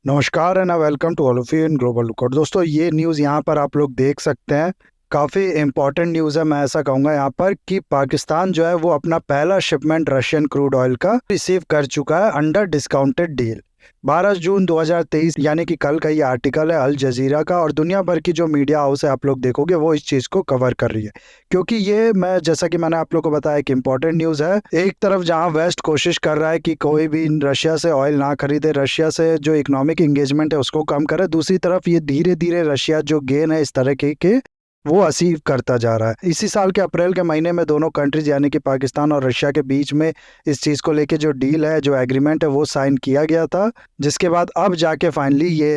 नमस्कार and welcome to all of you in global lookout. दोस्तों, ये न्यूज़ यहाँ पर आप लोग देख सकते हैं। काफ़ी इम्पोर्टेंट न्यूज़ है। मैं ऐसा कहूँगा यहाँ पर कि पाकिस्तान जो है वो अपना पहला शिपमेंट रशियन क्रूड ऑयल का रिसीव कर चुका है अंडर डिस्काउंटेड डील। 12 जून 2023 यानी कि कल का ये आर्टिकल है अल जजीरा का, और दुनिया भर की जो मीडिया हाउस है आप लोग देखोगे वो इस चीज़ को कवर कर रही है, क्योंकि ये मैं जैसा कि मैंने आप लोग को बताया कि इम्पोर्टेंट न्यूज़ है। एक तरफ जहां वेस्ट कोशिश कर रहा है कि कोई भी रशिया से ऑयल ना खरीदे, रशिया से जो इकोनॉमिक इंगेजमेंट है उसको कम करे, दूसरी तरफ ये धीरे धीरे रशिया जो गेन है इस तरह के वो अचीव करता जा रहा है। इसी साल के अप्रैल के महीने में दोनों कंट्रीज यानी कि पाकिस्तान और रशिया के बीच में इस चीज़ को लेके जो डील है, जो एग्रीमेंट है वो साइन किया गया था, जिसके बाद अब जाके फाइनली ये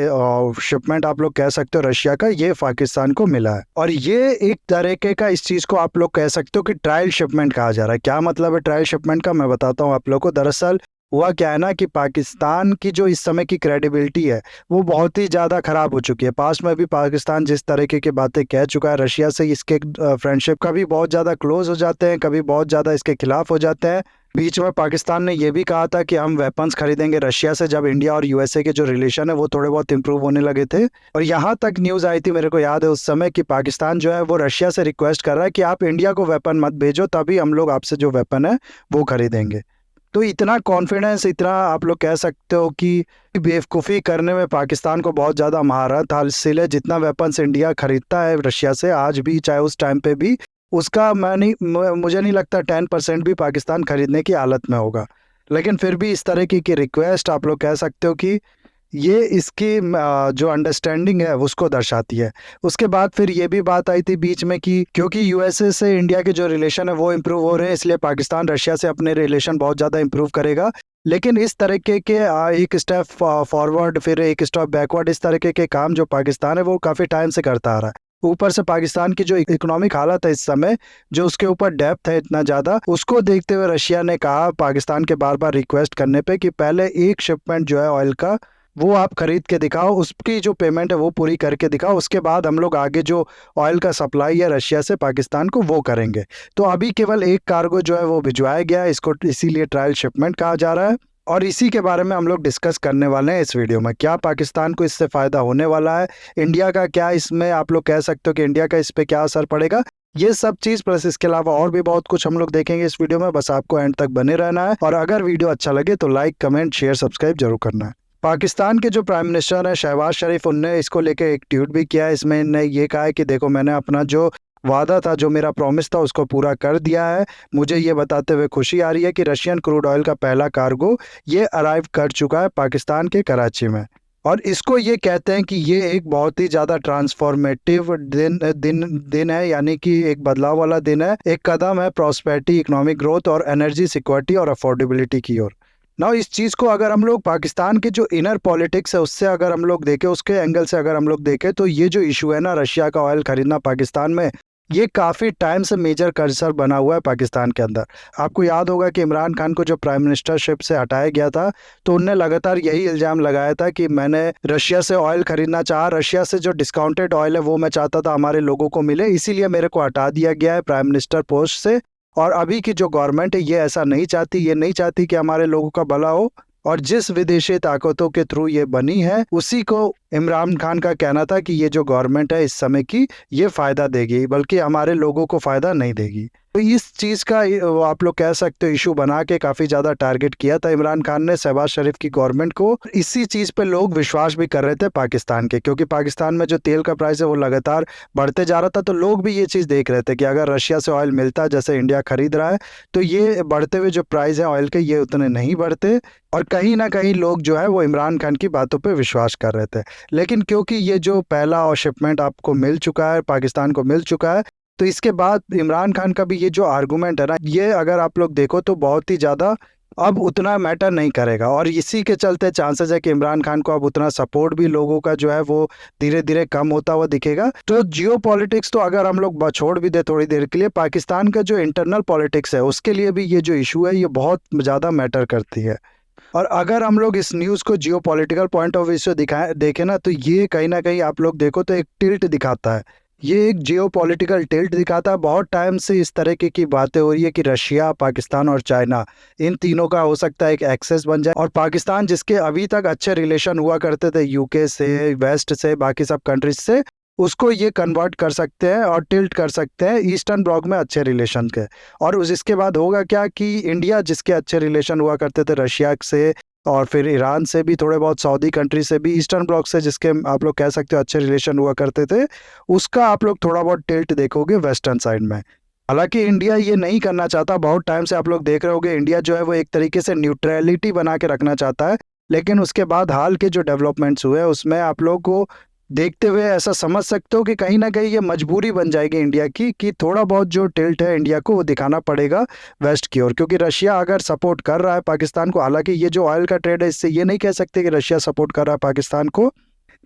शिपमेंट आप लोग कह सकते हो रशिया का, ये पाकिस्तान को मिला है। और ये एक तरीके का इस चीज़ को आप लोग कह सकते हो कि ट्रायल शिपमेंट कहा जा रहा है। क्या मतलब है ट्रायल शिपमेंट का, मैं बताता हूँ आप लोग को। दरअसल हुआ क्या है ना कि पाकिस्तान की जो इस समय की क्रेडिबिलिटी है वो बहुत ही ज़्यादा ख़राब हो चुकी है। पास्ट में भी पाकिस्तान जिस तरीके की बातें कह चुका है रशिया से, इसके फ्रेंडशिप कभी बहुत ज़्यादा क्लोज हो जाते हैं, कभी बहुत ज़्यादा इसके खिलाफ हो जाते हैं। बीच में पाकिस्तान ने ये भी कहा था कि हम वेपन्स खरीदेंगे रशिया से, जब इंडिया और यूएसए के जो रिलेशन है वो थोड़े बहुत इंप्रूव होने लगे थे। और यहाँ तक न्यूज़ आई थी, मेरे को याद है उस समय, कि पाकिस्तान जो है वो रशिया से रिक्वेस्ट कर रहा है कि आप इंडिया को वेपन मत भेजो, तभी हम लोग आपसे जो वेपन है वो खरीदेंगे। तो इतना कॉन्फिडेंस, इतना आप लोग कह सकते हो कि बेवकूफ़ी करने में पाकिस्तान को बहुत ज़्यादा महारत हासिल है। जितना वेपन्स इंडिया खरीदता है रशिया से आज भी, चाहे उस टाइम पे भी, उसका मुझे नहीं लगता 10% भी पाकिस्तान खरीदने की हालत में होगा। लेकिन फिर भी इस तरह की रिक्वेस्ट आप लोग कह सकते हो कि ये इसकी जो अंडरस्टैंडिंग है उसको दर्शाती है। उसके बाद फिर ये भी बात आई थी बीच में कि क्योंकि यूएसए से इंडिया के जो रिलेशन है वो इम्प्रूव हो रहे हैं, इसलिए पाकिस्तान रशिया से अपने रिलेशन बहुत ज़्यादा इम्प्रूव करेगा। लेकिन इस तरीके के एक स्टेप फॉरवर्ड फिर एक स्टेप बैकवर्ड, इस तरीके के काम जो पाकिस्तान है वो काफ़ी टाइम से करता आ रहा है। ऊपर से पाकिस्तान की जो इकोनॉमिक हालत है इस समय, जो उसके ऊपर डेप्थ है इतना ज़्यादा, उसको देखते हुए रशिया ने कहा पाकिस्तान के बार बार रिक्वेस्ट करने पे कि पहले एक शिपमेंट जो है ऑयल का वो आप खरीद के दिखाओ, उसकी जो पेमेंट है वो पूरी करके दिखाओ, उसके बाद हम लोग आगे जो ऑयल का सप्लाई है रशिया से पाकिस्तान को वो करेंगे। तो अभी केवल एक कार्गो जो है वो भिजवाया गया है, इसको इसीलिए ट्रायल शिपमेंट कहा जा रहा है। और इसी के बारे में हम लोग डिस्कस करने वाले हैं इस वीडियो में। क्या पाकिस्तान को इससे फ़ायदा होने वाला है, इंडिया का क्या इसमें आप लोग कह सकते हो कि इंडिया का इस पर क्या असर पड़ेगा, ये सब चीज़ प्लस इसके अलावा और भी बहुत कुछ हम लोग देखेंगे इस वीडियो में। बस आपको एंड तक बने रहना है, और अगर वीडियो अच्छा लगे तो लाइक, कमेंट, शेयर, सब्सक्राइब जरूर करना है। पाकिस्तान के जो प्राइम मिनिस्टर हैं शहबाज शरीफ, उनने इसको लेके एक ट्वीट भी किया है। इसमें इन्होंने ये कहा है कि देखो, मैंने अपना जो वादा था, जो मेरा प्रॉमिस था, उसको पूरा कर दिया है। मुझे ये बताते हुए खुशी आ रही है कि रशियन क्रूड ऑयल का पहला कार्गो ये अराइव कर चुका है पाकिस्तान के कराची में। और इसको ये कहते हैं कि ये एक बहुत ही ज़्यादा ट्रांसफॉर्मेटिव दिन है, यानी कि एक बदलाव वाला दिन है, एक कदम है प्रॉस्पेरिटी, इकोनॉमिक ग्रोथ और एनर्जी सिक्योरिटी और अफोर्डेबिलिटी की ओर। ना इस चीज़ को अगर हम लोग पाकिस्तान के जो इनर पॉलिटिक्स है उससे अगर हम लोग देखें, उसके एंगल से अगर हम लोग देखें, तो ये जो इशू है ना रशिया का ऑयल खरीदना पाकिस्तान में, ये काफ़ी टाइम से मेजर कंसर्न बना हुआ है पाकिस्तान के अंदर। आपको याद होगा कि इमरान खान को जो प्राइम मिनिस्टरशिप से हटाया गया था, तो उनने लगातार यही इल्ज़ाम लगाया था कि मैंने रशिया से ऑयल खरीदना चाहा, रशिया से जो डिस्काउंटेड ऑयल है वो मैं चाहता था हमारे लोगों को मिले, इसीलिए मेरे को हटा दिया गया है प्राइम मिनिस्टर पोस्ट से। और अभी की जो गवर्नमेंट है ये ऐसा नहीं चाहती, ये नहीं चाहती कि हमारे लोगों का भला हो। और जिस विदेशी ताकतों के थ्रू ये बनी है, उसी को इमरान खान का कहना था कि ये जो गवर्नमेंट है इस समय की, ये फ़ायदा देगी, बल्कि हमारे लोगों को फ़ायदा नहीं देगी। तो इस चीज़ का आप लोग कह सकते हो इशू बना के काफ़ी ज़्यादा टारगेट किया था इमरान खान ने शहबाज शरीफ की गवर्नमेंट को। इसी चीज़ पे लोग विश्वास भी कर रहे थे पाकिस्तान के, क्योंकि पाकिस्तान में जो तेल का प्राइस है वो लगातार बढ़ते जा रहा था। तो लोग भी ये चीज़ देख रहे थे कि अगर रशिया से ऑयल मिलता है जैसे इंडिया खरीद रहा है, तो ये बढ़ते हुए जो प्राइस है ऑयल के, ये उतने नहीं बढ़ते। और कहीं ना कहीं लोग जो है वो इमरान खान की बातों पे विश्वास कर रहे थे। लेकिन क्योंकि ये जो पहला और शिपमेंट आपको मिल चुका है, पाकिस्तान को मिल चुका है, तो इसके बाद इमरान खान का भी ये जो आर्गूमेंट है ना, ये अगर आप लोग देखो तो बहुत ही ज़्यादा अब उतना मैटर नहीं करेगा। और इसी के चलते चांसेस है कि इमरान खान को अब उतना सपोर्ट भी लोगों का जो है वो धीरे धीरे कम होता हुआ दिखेगा। तो जियो पॉलिटिक्स तो अगर हम लोग छोड़ भी दे थोड़ी देर के लिए, पाकिस्तान का जो इंटरनल पॉलिटिक्स है उसके लिए भी ये जो इशू है ये बहुत ज़्यादा मैटर करती है। और अगर हम लोग इस न्यूज़ को जियो पॉलिटिकल पॉइंट ऑफ व्यू से देखें ना, तो ये कहीं ना कहीं आप लोग देखो तो एक टिल्ट दिखाता है। ये एक जियोपॉलिटिकल टिल्ट दिखाता है। बहुत टाइम से इस तरीके की बातें हो रही है कि रशिया, पाकिस्तान और चाइना, इन तीनों का हो सकता है एक एक्सेस बन जाए, और पाकिस्तान जिसके अभी तक अच्छे रिलेशन हुआ करते थे यूके से, वेस्ट से, बाकी सब कंट्रीज से, उसको ये कन्वर्ट कर सकते हैं और टिल्ट कर सकते हैं ईस्टर्न ब्लॉक में अच्छे रिलेशन के। और इसके बाद होगा क्या कि इंडिया जिसके अच्छे रिलेशन हुआ करते थे रशिया से, और फिर ईरान से भी, थोड़े बहुत सऊदी कंट्री से भी, ईस्टर्न ब्लॉक से जिसके आप लोग कह सकते हो अच्छे रिलेशन हुआ करते थे, उसका आप लोग थोड़ा बहुत टिल्ट देखोगे वेस्टर्न साइड में। हालांकि इंडिया ये नहीं करना चाहता। बहुत टाइम से आप लोग देख रहे होगे इंडिया जो है वो एक तरीके से न्यूट्रलिटी बना के रखना चाहता है, लेकिन उसके बाद हाल के जो डेवलपमेंट्स हुए उसमें आप लोग को देखते हुए ऐसा समझ सकते हो कि कहीं ना कहीं ये मजबूरी बन जाएगी इंडिया की कि थोड़ा बहुत जो टिल्ट है इंडिया को वो दिखाना पड़ेगा वेस्ट की ओर, क्योंकि रशिया अगर सपोर्ट कर रहा है पाकिस्तान को, हालांकि ये जो ऑयल का ट्रेड है इससे ये नहीं कह सकते कि रशिया सपोर्ट कर रहा है पाकिस्तान को,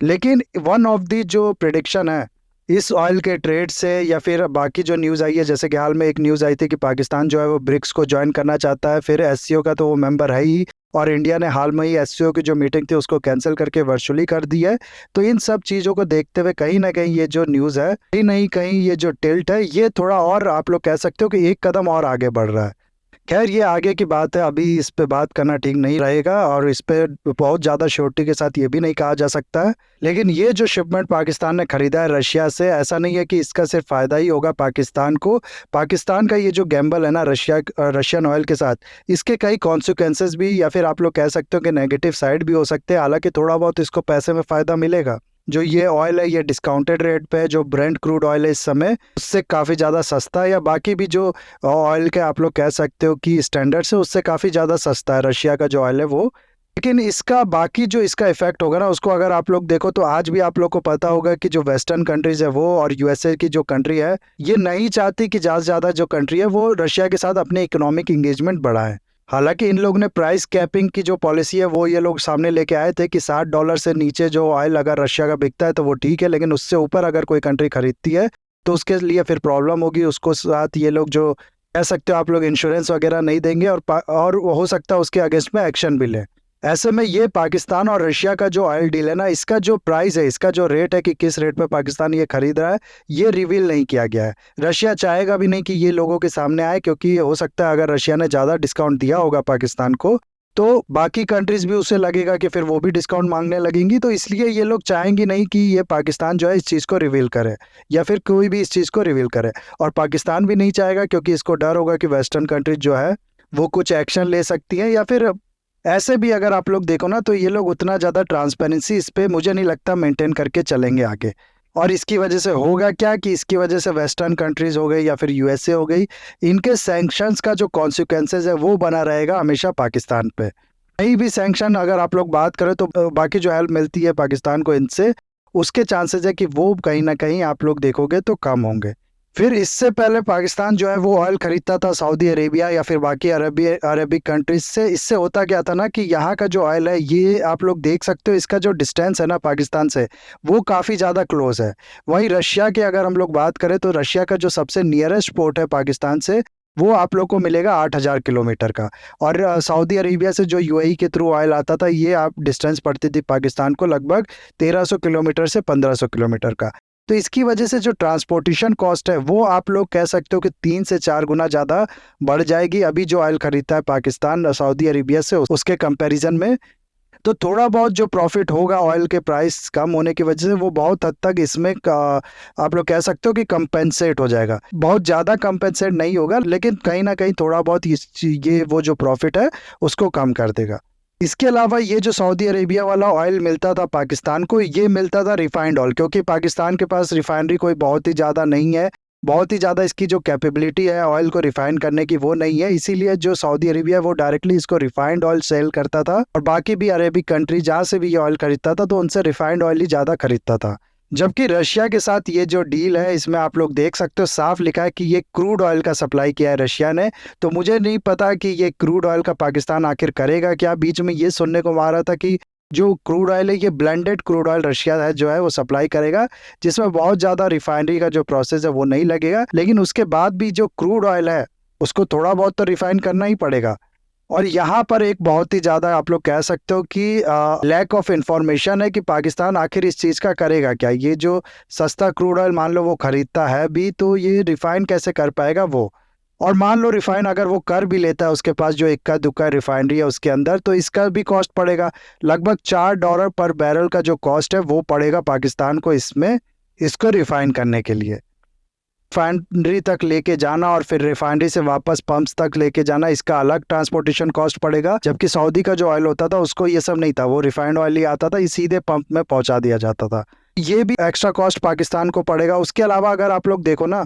लेकिन वन ऑफ दी जो प्रिडिक्शन है इस ऑयल के ट्रेड से, या फिर बाकी जो न्यूज़ आई है, जैसे कि हाल में एक न्यूज़ आई थी कि पाकिस्तान जो है वो ब्रिक्स को ज्वाइन करना चाहता है, फिर एससीओ का तो वो मेंबर है ही, और इंडिया ने हाल में ही एससीओ की जो मीटिंग थी उसको कैंसिल करके वर्चुअली कर दी है। तो इन सब चीज़ों को देखते हुए कहीं ना कहीं ये जो न्यूज़ है, कहीं नहीं कहीं ये जो टिल्ट है ये थोड़ा और आप लोग कह सकते हो कि एक कदम और आगे बढ़ रहा है। खैर ये आगे की बात है, अभी इस पे बात करना ठीक नहीं रहेगा, और इस पे बहुत ज़्यादा श्योरिटी के साथ ये भी नहीं कहा जा सकता है। लेकिन ये जो शिपमेंट पाकिस्तान ने खरीदा है रशिया से, ऐसा नहीं है कि इसका सिर्फ फ़ायदा ही होगा पाकिस्तान को। पाकिस्तान का ये जो गैम्बल है ना रशियन ऑयल के साथ, इसके कई कॉन्सिक्वेंसेस भी, या फिर आप लोग कह सकते हो कि नेगेटिव साइड भी हो सकते हैं। हालांकि थोड़ा बहुत इसको पैसे में फ़ायदा मिलेगा। जो ये ऑयल है ये डिस्काउंटेड रेट पे है, जो ब्रेंट क्रूड ऑयल है इस समय उससे काफ़ी ज़्यादा सस्ता है, या बाकी भी जो ऑयल के आप लोग कह सकते हो कि स्टैंडर्ड से उससे काफ़ी ज़्यादा सस्ता है रशिया का जो ऑयल है वो। लेकिन इसका बाकी जो इसका इफेक्ट होगा ना उसको अगर आप लोग देखो तो आज भी आप लोग को पता होगा कि जो वेस्टर्न कंट्रीज है वो, और यूएसए की जो कंट्री है, ये नहीं चाहती कि ज़्यादा से ज़्यादा जो कंट्री है वो रशिया के साथ अपने इकोनॉमिक इंगेजमेंट बढ़ाए। हालांकि इन लोग ने प्राइस कैपिंग की जो पॉलिसी है वो ये लोग सामने लेके आए थे कि $60 से नीचे जो ऑयल अगर रशिया का बिकता है तो वो ठीक है, लेकिन उससे ऊपर अगर कोई कंट्री खरीदती है तो उसके लिए फिर प्रॉब्लम होगी। उसको साथ ये लोग जो कह सकते हो आप लोग इंश्योरेंस वगैरह नहीं देंगे, और हो सकता है उसके अगेंस्ट में एक्शन भी ले। ऐसे में ये पाकिस्तान और रशिया का जो ऑयल डील है ना, इसका जो प्राइस है, इसका जो रेट है कि किस रेट पे पाकिस्तान ये खरीद रहा है, ये रिवील नहीं किया गया है। रशिया चाहेगा भी नहीं कि ये लोगों के सामने आए, क्योंकि हो सकता है अगर रशिया ने ज़्यादा डिस्काउंट दिया होगा पाकिस्तान को तो बाकी कंट्रीज भी उसे लगेगा कि फिर वो भी डिस्काउंट मांगने लगेंगी। तो इसलिए ये लोग चाहेंगे नहीं कि ये पाकिस्तान जो है इस चीज़ को रिवील करे, या फिर कोई भी इस चीज़ को रिवील करे। और पाकिस्तान भी नहीं चाहेगा, क्योंकि इसको डर होगा कि वेस्टर्न कंट्रीज जो है वो कुछ एक्शन ले सकती है, या फिर ऐसे भी अगर आप लोग देखो ना तो ये लोग उतना ज़्यादा ट्रांसपेरेंसी इस पे मुझे नहीं लगता मेंटेन करके चलेंगे आगे। और इसकी वजह से होगा क्या कि इसकी वजह से वेस्टर्न कंट्रीज़ हो गई या फिर यूएसए हो गई, इनके सैंक्शंस का जो कॉन्सिक्वेंसेज है वो बना रहेगा हमेशा पाकिस्तान पे। कहीं भी सैंक्शन अगर आप लोग बात करें तो बाकी जो हेल्प मिलती है पाकिस्तान को इनसे, उसके चांसेस है कि वो कहीं ना कहीं आप लोग देखोगे तो कम होंगे। फिर इससे पहले पाकिस्तान जो है वो ऑयल खरीदता था सऊदी अरेबिया या फिर बाकी अरबिक कंट्रीज से। इससे होता क्या था ना कि यहाँ का जो ऑयल है ये आप लोग देख सकते हो, इसका जो डिस्टेंस है ना पाकिस्तान से वो काफ़ी ज़्यादा क्लोज है। वहीं रशिया की अगर हम लोग बात करें तो रशिया का जो सबसे नियरेस्ट पोर्ट है पाकिस्तान से वो आप लोग को मिलेगा 8,000 किलोमीटर का। और सऊदी अरेबिया से जो यूएई के थ्रू ऑयल आता था ये आप डिस्टेंस पड़ती थी पाकिस्तान को लगभग 1300 किलोमीटर से 1500 किलोमीटर का। तो इसकी वजह से जो ट्रांसपोर्टेशन कॉस्ट है वो आप लोग कह सकते हो कि 3 से 4 गुना ज़्यादा बढ़ जाएगी अभी जो ऑयल खरीदता है पाकिस्तान सऊदी अरेबिया से उसके कंपैरिजन में। तो थोड़ा बहुत जो प्रॉफिट होगा ऑयल के प्राइस कम होने की वजह से वो बहुत हद तक इसमें आप लोग कह सकते हो कि कंपेंसेट हो जाएगा। बहुत ज़्यादा कंपेंसेट नहीं होगा, लेकिन कहीं ना कहीं थोड़ा बहुत ये वो जो प्रॉफिट है उसको कम कर देगा। इसके अलावा ये जो सऊदी अरेबिया वाला ऑयल मिलता था पाकिस्तान को, ये मिलता था रिफाइंड ऑयल, क्योंकि पाकिस्तान के पास रिफाइनरी कोई बहुत ही ज़्यादा नहीं है, बहुत ही ज़्यादा इसकी जो कैपेबिलिटी है ऑयल को रिफाइन करने की वो नहीं है। इसीलिए जो सऊदी अरेबिया वो डायरेक्टली इसको रिफाइंड ऑयल सेल करता था, और बाकी भी अरेबिक कंट्री जहाँ से भी ये ऑयल खरीदता था तो उनसे रिफाइंड ऑयल ही ज़्यादा खरीदता था। जबकि रशिया के साथ ये जो डील है इसमें आप लोग देख सकते हो साफ लिखा है कि ये क्रूड ऑयल का सप्लाई किया है रशिया ने। तो मुझे नहीं पता कि ये क्रूड ऑयल का पाकिस्तान आखिर करेगा क्या। बीच में ये सुनने को आ रहा था कि जो क्रूड ऑयल है ये ब्लेंडेड क्रूड ऑयल रशिया है जो है वो सप्लाई करेगा, जिसमें बहुत ज़्यादा रिफाइनरी का जो प्रोसेस है वो नहीं लगेगा, लेकिन उसके बाद भी जो क्रूड ऑयल है उसको थोड़ा बहुत तो रिफाइन करना ही पड़ेगा। और यहाँ पर एक बहुत ही ज़्यादा आप लोग कह सकते हो कि लैक ऑफ इंफॉर्मेशन है कि पाकिस्तान आखिर इस चीज़ का करेगा क्या। ये जो सस्ता क्रूड ऑयल मान लो वो खरीदता है भी, तो ये रिफाइन कैसे कर पाएगा वो। और मान लो रिफाइन अगर वो कर भी लेता है, उसके पास जो इक्का दुक्का रिफाइनरी है उसके अंदर, तो इसका भी कॉस्ट पड़ेगा। लगभग $4 पर बैरल का जो कॉस्ट है वो पड़ेगा पाकिस्तान को इसमें, इसको रिफाइन करने के लिए। रिफाइनरी तक लेके जाना और फिर रिफाइनरी से वापस पंप्स तक लेके जाना, इसका अलग ट्रांसपोर्टेशन कॉस्ट पड़ेगा। जबकि सऊदी का जो ऑयल होता था उसको ये सब नहीं था, वो रिफाइंड ऑयल ही आता था, ये सीधे पंप में पहुंचा दिया जाता था। ये भी एक्स्ट्रा कॉस्ट पाकिस्तान को पड़ेगा। उसके अलावा अगर आप लोग देखो ना,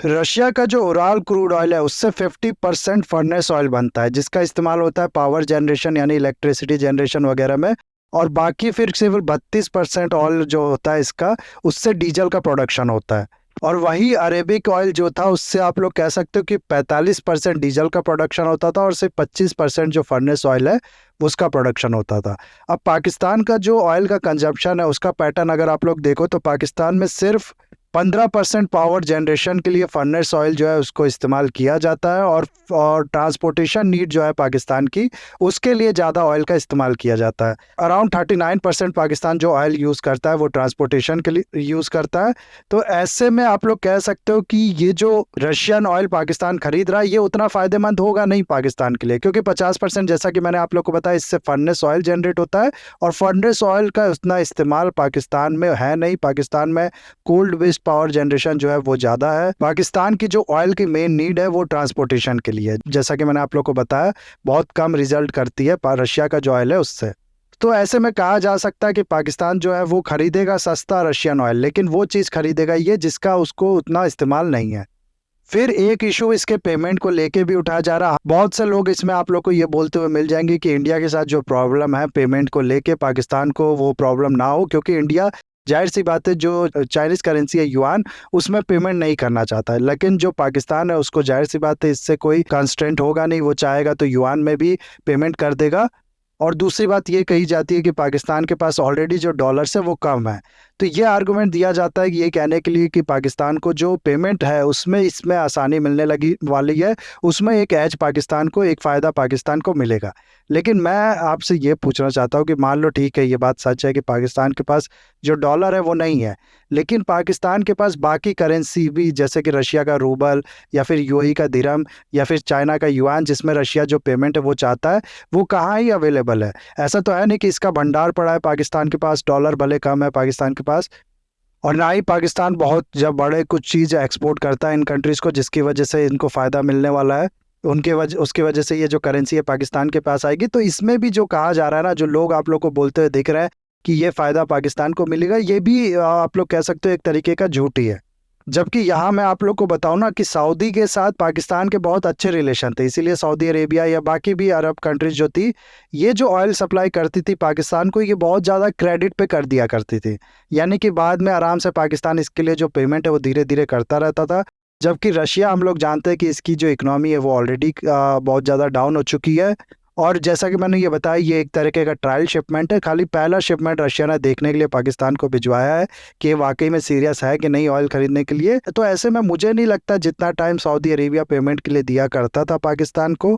रशिया का जो उराल क्रूड ऑयल है उससे 50% फर्नेस ऑयल बनता है, जिसका इस्तेमाल होता है पावर जनरेशन यानी इलेक्ट्रिसिटी जनरेशन वगैरह में। और बाकी फिर सिर्फ 32% ऑयल जो होता है इसका, उससे डीजल का प्रोडक्शन होता है। और वही अरेबिक ऑयल जो था उससे आप लोग कह सकते हो कि 45% डीजल का प्रोडक्शन होता था और सिर्फ 25% जो फर्नेस ऑयल है उसका प्रोडक्शन होता था। अब पाकिस्तान का जो ऑयल का कंजप्शन है उसका पैटर्न अगर आप लोग देखो तो पाकिस्तान में सिर्फ 15% पावर जनरेशन के लिए फर्नेस ऑयल जो है उसको इस्तेमाल किया जाता है। और ट्रांसपोर्टेशन नीड जो है पाकिस्तान की, उसके लिए ज़्यादा ऑयल का इस्तेमाल किया जाता है। अराउंड 39% पाकिस्तान जो ऑयल यूज़ करता है वो ट्रांसपोर्टेशन के लिए यूज़ करता है। तो ऐसे में आप लोग कह सकते हो कि ये जो रशियन ऑयल पाकिस्तान खरीद रहा है ये उतना फ़ायदेमंद होगा नहीं पाकिस्तान के लिए, क्योंकि 50% जैसा कि मैंने आप लोग को बताया इससे फर्नेस ऑयल जनरेट होता है। और फर्नेस ऑयल का उतना इस्तेमाल पाकिस्तान में है नहीं। पाकिस्तान में कोल्ड बेस्ड पावर जनरेशन जो है वो ज़्यादा है। पाकिस्तान की जो ऑयल की मेन नीड है वो ट्रांसपोर्टेशन के लिए, जैसा कि मैंने आप लोग को बताया, बहुत कम रिजल्ट करती है रशिया का जो ऑयल है उससे। तो ऐसे में कहा जा सकता है कि पाकिस्तान जो है वो खरीदेगा सस्ता रशियन ऑयल, लेकिन वो चीज़ खरीदेगा ये जिसका उसको उतना इस्तेमाल नहीं है। फिर एक इशू इसके पेमेंट को लेके भी उठाया जा रहा है। बहुत से लोग इसमें आप लोग को ये बोलते हुए मिल जाएंगे कि इंडिया के साथ जो प्रॉब्लम है पेमेंट को लेके, पाकिस्तान को वो प्रॉब्लम ना हो, क्योंकि इंडिया जाहिर सी बात है जो चाइनीज़ करेंसी है युआन, उसमें पेमेंट नहीं करना चाहता है। लेकिन जो पाकिस्तान है उसको जाहिर सी बात है इससे कोई कंस्ट्रेंट होगा नहीं, वो चाहेगा तो युआन में भी पेमेंट कर देगा। और दूसरी बात ये कही जाती है कि पाकिस्तान के पास ऑलरेडी जो डॉलर्स है वो कम है। तो ये आर्गुमेंट दिया जाता है कि ये कहने के लिए कि पाकिस्तान को जो पेमेंट है उसमें इसमें आसानी मिलने लगी वाली है, उसमें एक एज पाकिस्तान को, एक फ़ायदा पाकिस्तान को मिलेगा। लेकिन मैं आपसे ये पूछना चाहता हूँ कि मान लो ठीक है ये बात सच है कि पाकिस्तान के पास जो डॉलर है वो नहीं है, लेकिन पाकिस्तान के पास बाकी करेंसी भी, जैसे कि रशिया का रूबल या फिर यूएई का दिरहम या फिर चाइना का युआन, जिसमें रशिया जो पेमेंट है वो चाहता है, वो कहाँ ही अवेलेबल है। ऐसा तो है नहीं कि इसका भंडार पड़ा है पाकिस्तान के पास, डॉलर भले कम है पाकिस्तान के पास, और ना ही पाकिस्तान बहुत जब बड़े कुछ चीज़ एक्सपोर्ट करता है इन कंट्रीज़ को जिसकी वजह से इनको फ़ायदा मिलने वाला है। उसकी वजह से ये जो करेंसी है पाकिस्तान के पास आएगी। तो इसमें भी जो कहा जा रहा है ना, जो लोग आप लोग को बोलते हुए दिख रहे हैं कि ये फ़ायदा पाकिस्तान को मिलेगा, ये भी आप लोग कह सकते हो एक तरीके का झूठ ही है। जबकि यहाँ मैं आप लोग को बताऊँ ना कि सऊदी के साथ पाकिस्तान के बहुत अच्छे रिलेशन थे, इसीलिए सऊदी अरेबिया या बाकी भी अरब कंट्रीज जो थी, ये जो ऑयल सप्लाई करती थी पाकिस्तान को, ये बहुत ज़्यादा क्रेडिट पे कर दिया करती थी। यानी कि बाद में आराम से पाकिस्तान इसके लिए जो पेमेंट है वो धीरे धीरे करता रहता था। जबकि रशिया, हम लोग जानते हैं कि इसकी जो इकोनॉमी है वो ऑलरेडी बहुत ज़्यादा डाउन हो चुकी है। और जैसा कि मैंने ये बताया, ये एक तरीके का ट्रायल शिपमेंट है। खाली पहला शिपमेंट रशिया ने देखने के लिए पाकिस्तान को भिजवाया है कि वाकई में सीरियस है कि नहीं ऑयल खरीदने के लिए। तो ऐसे में मुझे नहीं लगता जितना टाइम सऊदी अरेबिया पेमेंट के लिए दिया करता था पाकिस्तान को,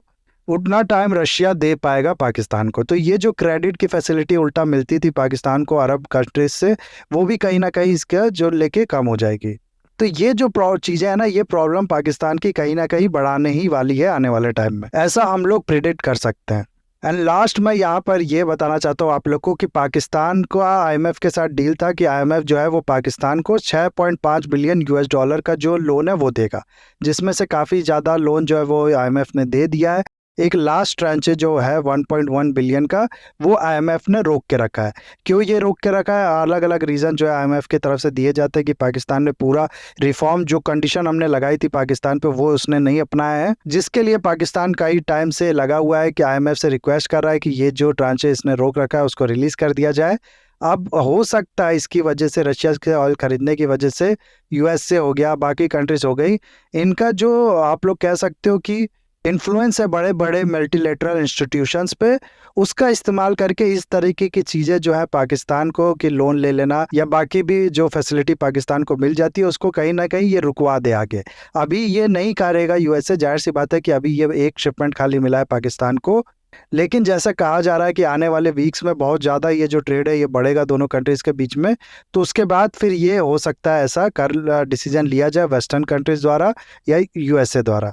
उतना टाइम रशिया दे पाएगा पाकिस्तान को। तो ये जो क्रेडिट की फैसिलिटी उल्टा मिलती थी पाकिस्तान को अरब कंट्रीज से, वो भी कहीं ना कहीं इसका जो लेके कम हो जाएगी। तो ये जो चीज़ें हैं ना, ये प्रॉब्लम पाकिस्तान की कहीं ना कहीं बढ़ाने ही वाली है आने वाले टाइम में, ऐसा हम लोग प्रिडिक्ट कर सकते हैं। एंड लास्ट में यहाँ पर ये बताना चाहता हूँ आप लोग को कि पाकिस्तान का आईएमएफ के साथ डील था कि आईएमएफ जो है वो पाकिस्तान को 6.5 बिलियन यूएस डॉलर का जो लोन है वो देगा, जिसमें से काफ़ी ज़्यादा लोन जो है वो आईएमएफ ने दे दिया है। एक लास्ट ट्रांचे जो है 1.1 बिलियन का, वो आईएमएफ ने रोक के रखा है। क्यों ये रोक के रखा है? अलग अलग रीज़न जो है आईएमएफ की तरफ से दिए जाते हैं कि पाकिस्तान ने पूरा रिफॉर्म, जो कंडीशन हमने लगाई थी पाकिस्तान पे, वो उसने नहीं अपनाया है, जिसके लिए पाकिस्तान कई टाइम से लगा हुआ है कि आईएमएफ से रिक्वेस्ट कर रहा है कि ये जो ट्रांचे इसने रोक रखा है उसको रिलीज़ कर दिया जाए। अब हो सकता है इसकी वजह से, रशिया से ऑयल खरीदने की वजह से, यूएस से हो गया, बाकी कंट्रीज हो गई, इनका जो आप लोग कह सकते हो कि इन्फ्लुएंस है बड़े बड़े मल्टीलेटरल इंस्टीट्यूशंस पे, उसका इस्तेमाल करके इस तरीके की चीज़ें जो है पाकिस्तान को कि लोन ले लेना या बाकी भी जो फैसिलिटी पाकिस्तान को मिल जाती है उसको कहीं ना कहीं ये रुकवा दे आगे। अभी ये नहीं करेगा यूएसए, जाहिर सी बात है कि अभी ये एक शिपमेंट खाली मिला है पाकिस्तान को, लेकिन जैसा कहा जा रहा है कि आने वाले वीक्स में बहुत ज़्यादा ये जो ट्रेड है ये बढ़ेगा दोनों कंट्रीज़ के बीच में। तो उसके बाद फिर ये हो सकता है ऐसा कर डिसीजन लिया जाए वेस्टर्न कंट्रीज़ द्वारा या यूएसए द्वारा।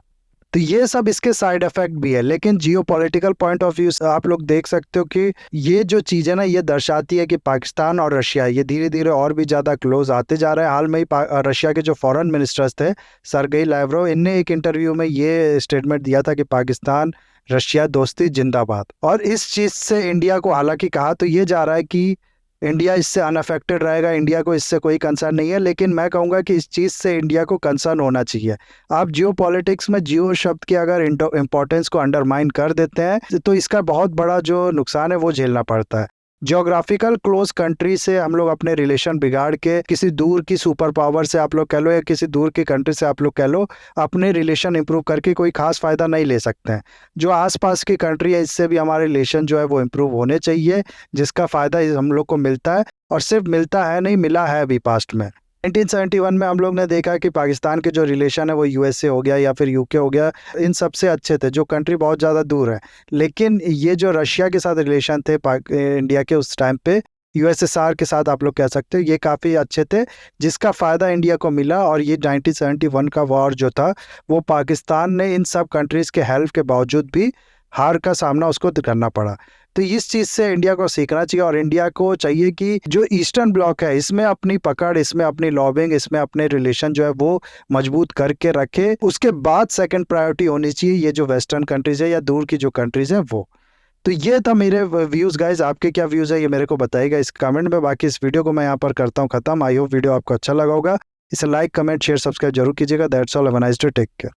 तो ये सब इसके साइड इफेक्ट भी है, लेकिन जियोपॉलिटिकल पॉइंट ऑफ व्यू से आप लोग देख सकते हो कि ये जो चीज़ है ना ये दर्शाती है कि पाकिस्तान और रशिया ये धीरे धीरे और भी ज़्यादा क्लोज आते जा रहे हैं। हाल में ही रशिया के जो फॉरेन मिनिस्टर्स थे सरगेई लावरोव, इनने एक इंटरव्यू में ये स्टेटमेंट दिया था कि पाकिस्तान रशिया दोस्ती जिंदाबाद। और इस चीज़ से इंडिया को हालांकि कहा तो ये जा रहा है कि इंडिया इससे अनअफेक्टेड रहेगा, इंडिया को इससे कोई कंसर्न नहीं है, लेकिन मैं कहूँगा कि इस चीज़ से इंडिया को कंसर्न होना चाहिए। आप जियो पॉलिटिक्स में जियो शब्द की अगर इम्पोर्टेंस को अंडरमाइन कर देते हैं तो इसका बहुत बड़ा जो नुकसान है वो झेलना पड़ता है। जियोग्राफिकल क्लोज कंट्री से हम लोग अपने रिलेशन बिगाड़ के किसी दूर की सुपर पावर से आप लोग कह लो या किसी दूर की कंट्री से आप लोग कह लो अपने रिलेशन इंप्रूव करके कोई खास फ़ायदा नहीं ले सकते हैं। जो आसपास की कंट्री है इससे भी हमारे रिलेशन जो है वो इम्प्रूव होने चाहिए, जिसका फ़ायदा हम लोग को मिलता है, और सिर्फ मिलता है नहीं, मिला है अभी पास्ट में। 1971 में हम लोग ने देखा कि पाकिस्तान के जो रिलेशन है वो यूएसए हो गया या फिर यूके हो गया, इन सबसे अच्छे थे, जो कंट्री बहुत ज़्यादा दूर है। लेकिन ये जो रशिया के साथ रिलेशन थे इंडिया के उस टाइम पे, यूएसएसआर के साथ आप लोग कह सकते हो, ये काफ़ी अच्छे थे, जिसका फ़ायदा इंडिया को मिला। और ये 1971 का वॉर जो था वो पाकिस्तान ने इन सब कंट्रीज़ के हेल्प के बावजूद भी हार का सामना उसको करना पड़ा। तो इस चीज़ से इंडिया को सीखना चाहिए, और इंडिया को चाहिए कि जो ईस्टर्न ब्लॉक है इसमें अपनी पकड़, इसमें अपनी लॉबिंग, इसमें अपने रिलेशन जो है वो मजबूत करके रखे। उसके बाद सेकंड प्रायोरिटी होनी चाहिए ये जो वेस्टर्न कंट्रीज़ है या दूर की जो कंट्रीज़ हैं वो। तो ये था मेरे व्यूज़ गाइज, आपके क्या व्यूज़ है ये मेरे को बताइएगा इस कमेंट में। बाकी इस वीडियो को मैं यहाँ पर करता हूँ ख़त्म। आई होप वीडियो आपको अच्छा लगा होगा। इसे लाइक, कमेंट, शेयर, सब्सक्राइब जरूर कीजिएगा। That's all, have a nice day, take care.